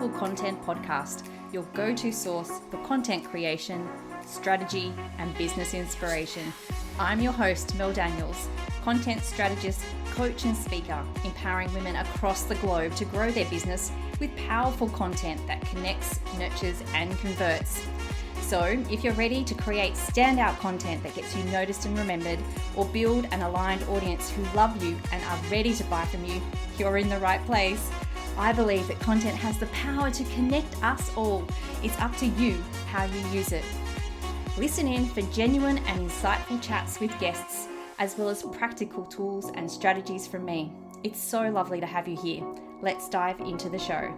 Powerful Content Podcast, your go-to source for content creation, strategy, and business inspiration. I'm your host, Mel Daniels, content strategist, coach, and speaker, empowering women across the globe to grow their business with powerful content that connects, nurtures, and converts. So, if you're ready to create standout content that gets you noticed and remembered, or build an aligned audience who love you and are ready to buy from you, you're in the right place. I believe that content has the power to connect us all. It's up to you how you use it. Listen in for genuine and insightful chats with guests, as well as practical tools and strategies from me. It's so lovely to have you here. Let's dive into the show.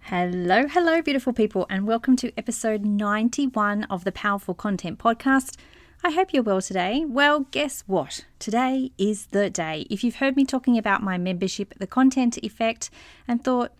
Hello, beautiful people, and welcome to episode 91 of the Powerful Content Podcast. I hope you're well today. Well, guess what? Today is the day. If you've heard me talking about my membership, The Content Effect, and thought,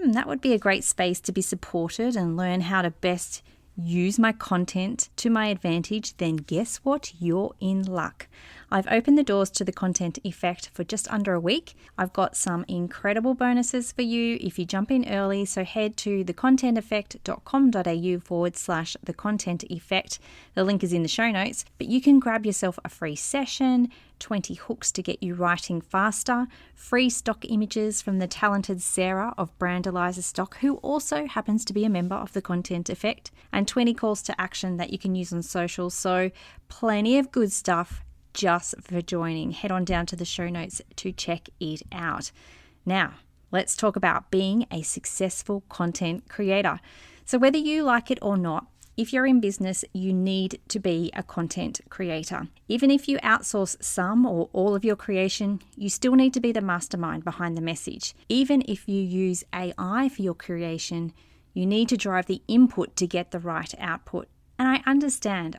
that would be a great space to be supported and learn how to best use my content to my advantage, then guess what? You're in luck. I've opened the doors to The Content Effect for just under a week. I've got some incredible bonuses for you if you jump in early, so head to thecontenteffect.com.au/The Content Effect. The link is in the show notes, but you can grab yourself a free session, 20 hooks to get you writing faster, free stock images from the talented Sarah of Brand Eliza Stock, who also happens to be a member of The Content Effect, and 20 calls to action that you can use on social. So plenty of good stuff just for joining. Head on down to the show notes to check it out. Now, let's talk about being a successful content creator. So whether you like it or not, if you're in business, you need to be a content creator. Even if you outsource some or all of your creation, you still need to be the mastermind behind the message. Even if you use AI for your creation, you need to drive the input to get the right output. And I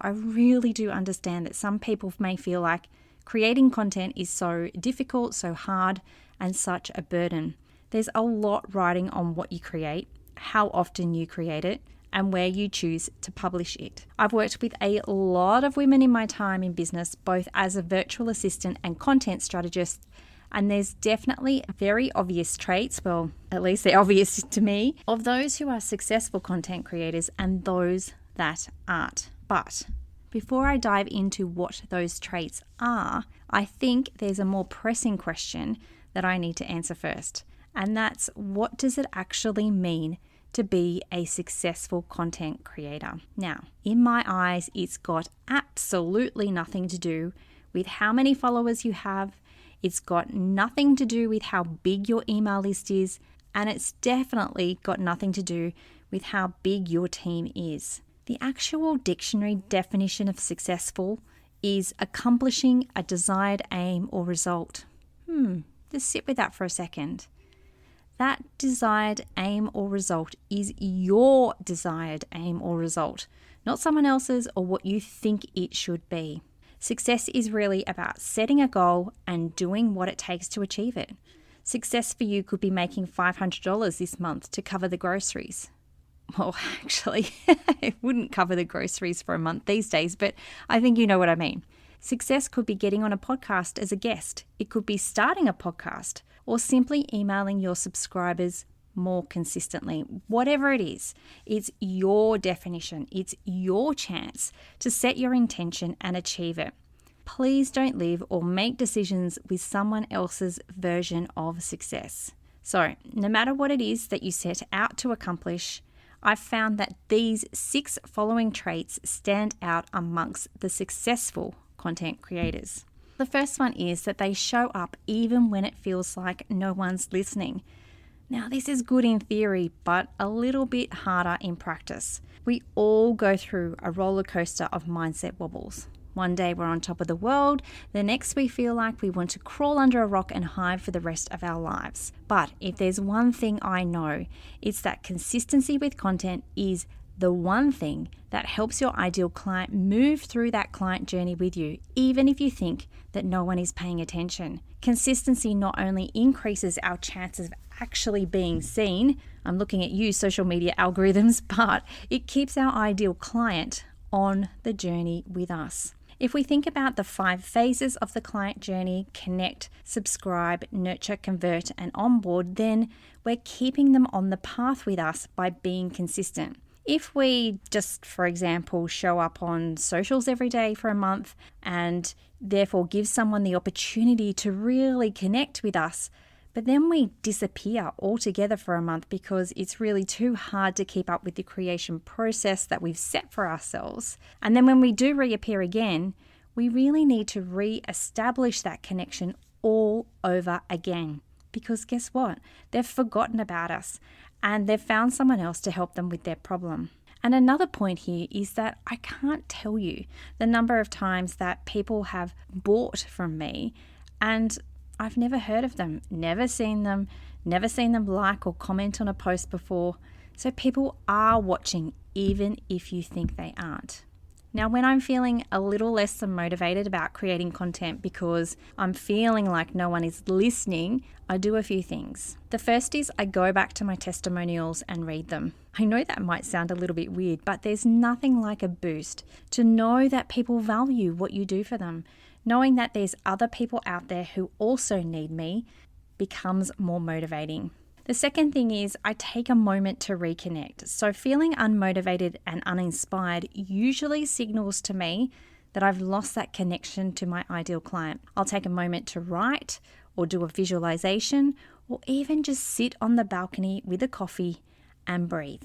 really do understand that some people may feel like creating content is so difficult, so hard, and such a burden. There's a lot riding on what you create, how often you create it, and where you choose to publish it. I've worked with a lot of women in my time in business, both as a virtual assistant and content strategist, and there's definitely very obvious traits, well, at least they're obvious to me, of those who are successful content creators and those that aren't. But before I dive into what those traits are, I think there's a more pressing question that I need to answer first. And that's, what does it actually mean to be a successful content creator? Now, in my eyes, it's got absolutely nothing to do with how many followers you have. It's got nothing to do with how big your email list is. And it's definitely got nothing to do with how big your team is. The actual dictionary definition of successful is accomplishing a desired aim or result. Just sit with that for a second. That desired aim or result is your desired aim or result, not someone else's or what you think it should be. Success is really about setting a goal and doing what it takes to achieve it. Success for you could be making $500 this month to cover the groceries. Well, actually, it wouldn't cover the groceries for a month these days, but I think you know what I mean. Success could be getting on a podcast as a guest. It could be starting a podcast or simply emailing your subscribers more consistently. Whatever it is, it's your definition. It's your chance to set your intention and achieve it. Please don't live or make decisions with someone else's version of success. So, no matter what it is that you set out to accomplish, I've found that these 6 following traits stand out amongst the successful content creators. The first one is that they show up even when it feels like no one's listening. Now, this is good in theory, but a little bit harder in practice. We all go through a roller coaster of mindset wobbles. One day we're on top of the world, the next we feel like we want to crawl under a rock and hide for the rest of our lives. But if there's one thing I know, it's that consistency with content is the one thing that helps your ideal client move through that client journey with you, even if you think that no one is paying attention. Consistency not only increases our chances of actually being seen, I'm looking at you, social media algorithms, but it keeps our ideal client on the journey with us. If we think about the 5 phases of the client journey, connect, subscribe, nurture, convert, and onboard, then we're keeping them on the path with us by being consistent. If we just, for example, show up on socials every day for a month and therefore give someone the opportunity to really connect with us, but then we disappear altogether for a month because it's really too hard to keep up with the creation process that we've set for ourselves. And then when we do reappear again, we really need to re-establish that connection all over again. Because guess what? They've forgotten about us and they've found someone else to help them with their problem. And another point here is that I can't tell you the number of times that people have bought from me and I've never heard of them, never seen them like or comment on a post before. So people are watching even if you think they aren't. Now, when I'm feeling a little less than motivated about creating content because I'm feeling like no one is listening, I do a few things. The first is I go back to my testimonials and read them. I know that might sound a little bit weird, but there's nothing like a boost to know that people value what you do for them. Knowing that there's other people out there who also need me becomes more motivating. The second thing is I take a moment to reconnect. So feeling unmotivated and uninspired usually signals to me that I've lost that connection to my ideal client. I'll take a moment to write or do a visualization or even just sit on the balcony with a coffee and breathe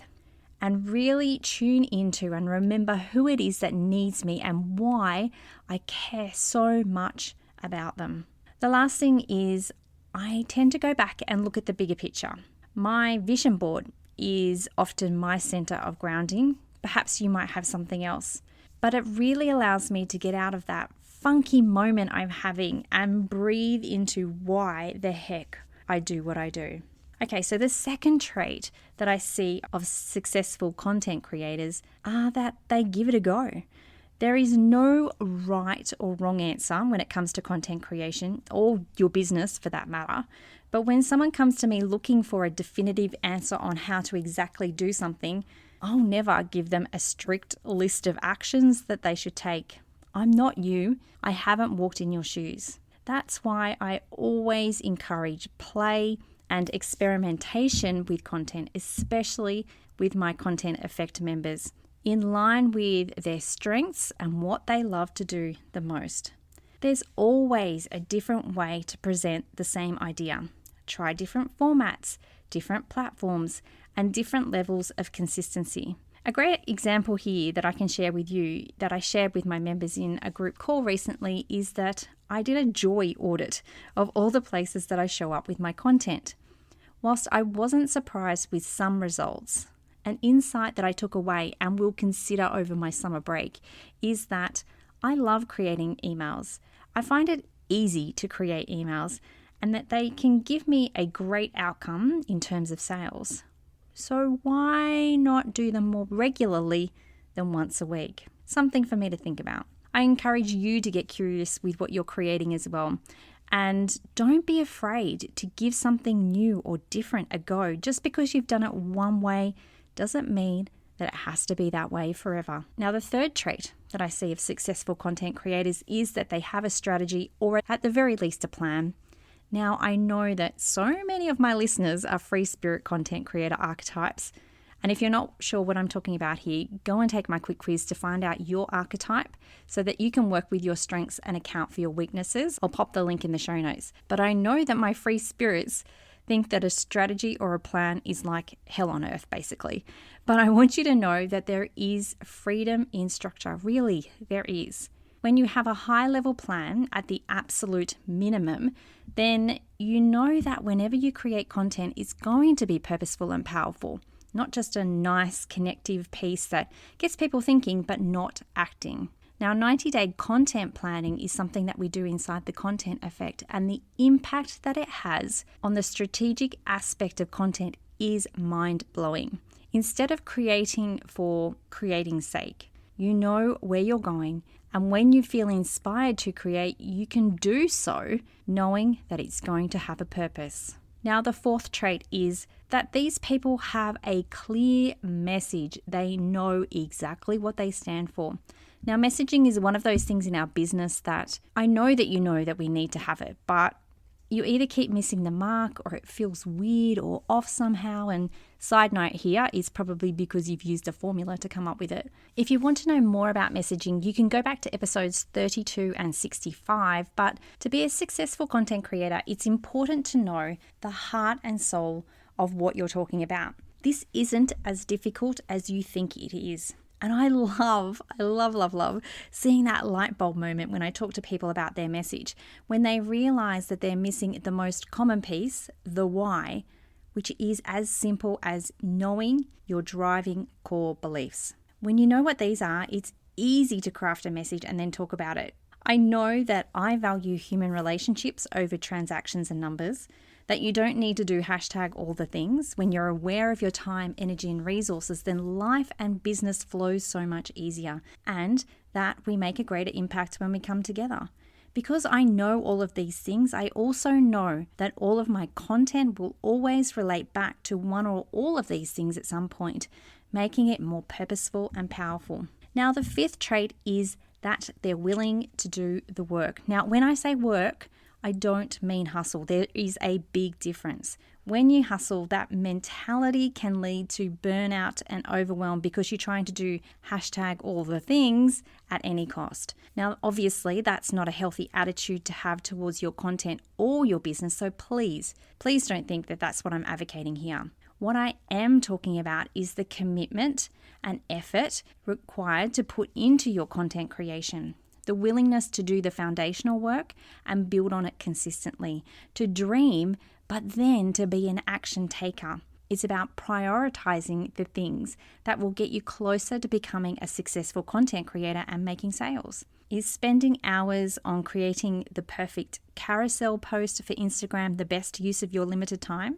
and really tune into and remember who it is that needs me and why I care so much about them. The last thing is I tend to go back and look at the bigger picture. My vision board is often my center of grounding. Perhaps you might have something else, but it really allows me to get out of that funky moment I'm having and breathe into why the heck I do what I do. Okay, so the second trait that I see of successful content creators are that they give it a go. There is no right or wrong answer when it comes to content creation or your business for that matter. But when someone comes to me looking for a definitive answer on how to exactly do something, I'll never give them a strict list of actions that they should take. I'm not you. I haven't walked in your shoes. That's why I always encourage play and experimentation with content, especially with my Content Effect members, in line with their strengths and what they love to do the most. There's always a different way to present the same idea. Try different formats, different platforms, and different levels of consistency. A great example here that I can share with you that I shared with my members in a group call recently is that I did a joy audit of all the places that I show up with my content. Whilst I wasn't surprised with some results, an insight that I took away and will consider over my summer break is that I love creating emails. I find it easy to create emails and that they can give me a great outcome in terms of sales. So why not do them more regularly than once a week? Something for me to think about. I encourage you to get curious with what you're creating as well. And don't be afraid to give something new or different a go. Just because you've done it one way doesn't mean that it has to be that way forever. Now, the third trait that I see of successful content creators is that they have a strategy or at the very least a plan. Now, I know that so many of my listeners are free spirit content creator archetypes. And if you're not sure what I'm talking about here, go and take my quick quiz to find out your archetype so that you can work with your strengths and account for your weaknesses. I'll pop the link in the show notes. But I know that my free spirits think that a strategy or a plan is like hell on earth, basically. But I want you to know that there is freedom in structure. Really, there is. When you have a high-level plan at the absolute minimum, then you know that whenever you create content, it's going to be purposeful and powerful. Not just a nice connective piece that gets people thinking but not acting. Now, 90-day content planning is something that we do inside the Content Effect, and the impact that it has on the strategic aspect of content is mind-blowing. Instead of creating for creating's sake, you know where you're going, and when you feel inspired to create, you can do so knowing that it's going to have a purpose. Now, the fourth trait is that these people have a clear message. They know exactly what they stand for. Now, messaging is one of those things in our business that I know that we need to have it, but you either keep missing the mark or it feels weird or off somehow. And side note here is probably because you've used a formula to come up with it. If you want to know more about messaging, you can go back to episodes 32 and 65. But to be a successful content creator, it's important to know the heart and soul of what you're talking about. This isn't as difficult as you think it is. And I love seeing that light bulb moment when I talk to people about their message, when they realize that they're missing the most common piece, the why, which is as simple as knowing your driving core beliefs. When you know what these are, it's easy to craft a message and then talk about it. I know that I value human relationships over transactions and numbers, that you don't need to do #all the things. When you're aware of your time, energy, and resources, then life and business flows so much easier, and that we make a greater impact when we come together. Because I know all of these things, I also know that all of my content will always relate back to one or all of these things at some point, making it more purposeful and powerful. Now, the fifth trait is that they're willing to do the work. Now, when I say work, I don't mean hustle. There is a big difference. When you hustle, that mentality can lead to burnout and overwhelm because you're trying to do #all the things at any cost. Now, obviously, that's not a healthy attitude to have towards your content or your business. So please don't think that that's what I'm advocating here. What I am talking about is the commitment and effort required to put into your content creation. The willingness to do the foundational work and build on it consistently, to dream, but then to be an action taker. It's about prioritizing the things that will get you closer to becoming a successful content creator and making sales. Is spending hours on creating the perfect carousel post for Instagram the best use of your limited time?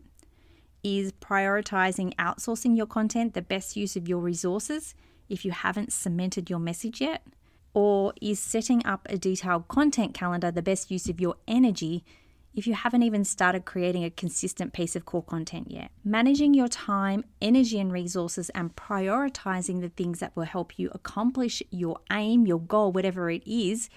Is prioritizing outsourcing your content the best use of your resources if you haven't cemented your message yet? Or is setting up a detailed content calendar the best use of your energy if you haven't even started creating a consistent piece of core content yet? Managing your time, energy, and resources and prioritizing the things that will help you accomplish your aim, your goal, whatever it is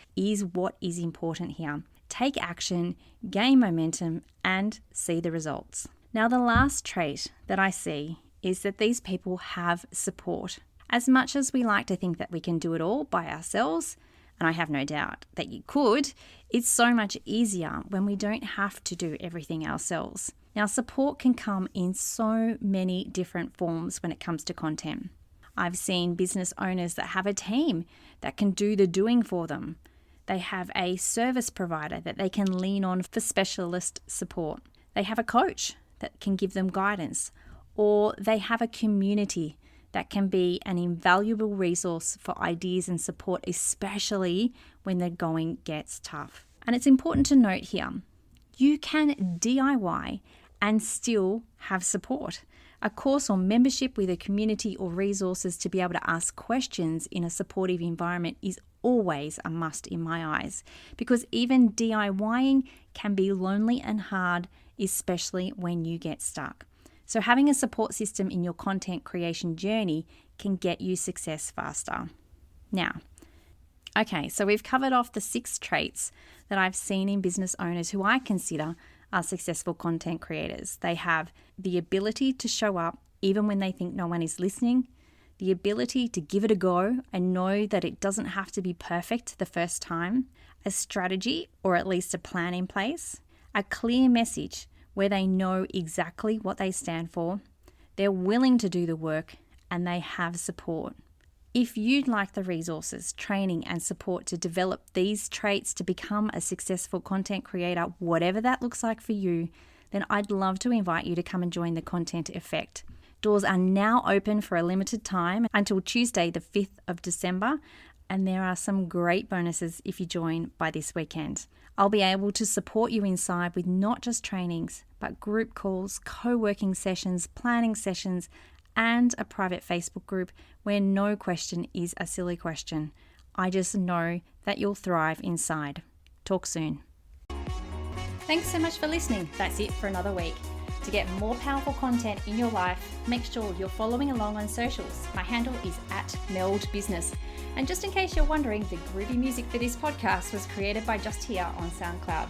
what is important here. Take action, gain momentum, and see the results. Now, the last trait that I see is that these people have support. As much as we like to think that we can do it all by ourselves, and I have no doubt that you could, it's so much easier when we don't have to do everything ourselves. Now, support can come in so many different forms when it comes to content. I've seen business owners that have a team that can do the doing for them. They have a service provider that they can lean on for specialist support. They have a coach that can give them guidance, or they have a community that can be an invaluable resource for ideas and support, especially when the going gets tough. And it's important to note here, you can DIY and still have support. A course or membership with a community or resources to be able to ask questions in a supportive environment is always a must in my eyes, because even DIYing can be lonely and hard, especially when you get stuck. So having a support system in your content creation journey can get you success faster. Now, okay, so we've covered off the 6 traits that I've seen in business owners who I consider are successful content creators. They have the ability to show up even when they think no one is listening, the ability to give it a go and know that it doesn't have to be perfect the first time, a strategy or at least a plan in place, a clear message where they know exactly what they stand for, they're willing to do the work, and they have support. If you'd like the resources, training, and support to develop these traits to become a successful content creator, whatever that looks like for you, then I'd love to invite you to come and join the Content Effect. Doors are now open for a limited time until Tuesday, the 5th of December, and there are some great bonuses if you join by this weekend. I'll be able to support you inside with not just trainings, but group calls, co-working sessions, planning sessions, and a private Facebook group where no question is a silly question. I just know that you'll thrive inside. Talk soon. Thanks so much for listening. That's it for another week. To get more powerful content in your life, make sure you're following along on socials. My handle is @meldbusiness. And just in case you're wondering, the groovy music for this podcast was created by Just Here on SoundCloud.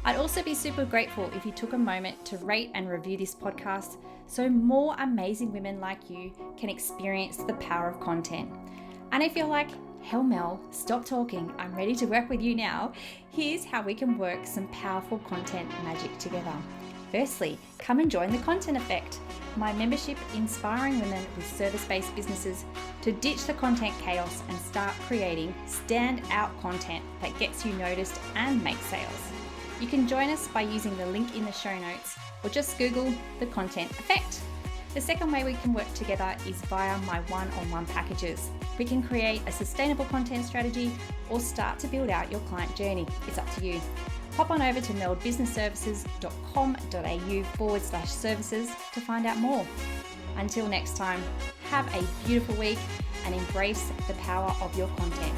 I'd also be super grateful if you took a moment to rate and review this podcast so more amazing women like you can experience the power of content. And if you're like, hell Mel, stop talking, I'm ready to work with you now, here's how we can work some powerful content magic together. Firstly, come and join the Content Effect, my membership inspiring women with service-based businesses to ditch the content chaos and start creating stand-out content that gets you noticed and makes sales. You can join us by using the link in the show notes or just Google the Content Effect. The second way we can work together is via my one-on-one packages. We can create a sustainable content strategy or start to build out your client journey. It's up to you. Hop on over to meldbusinessservices.com.au/services to find out more. Until next time, have a beautiful week and embrace the power of your content.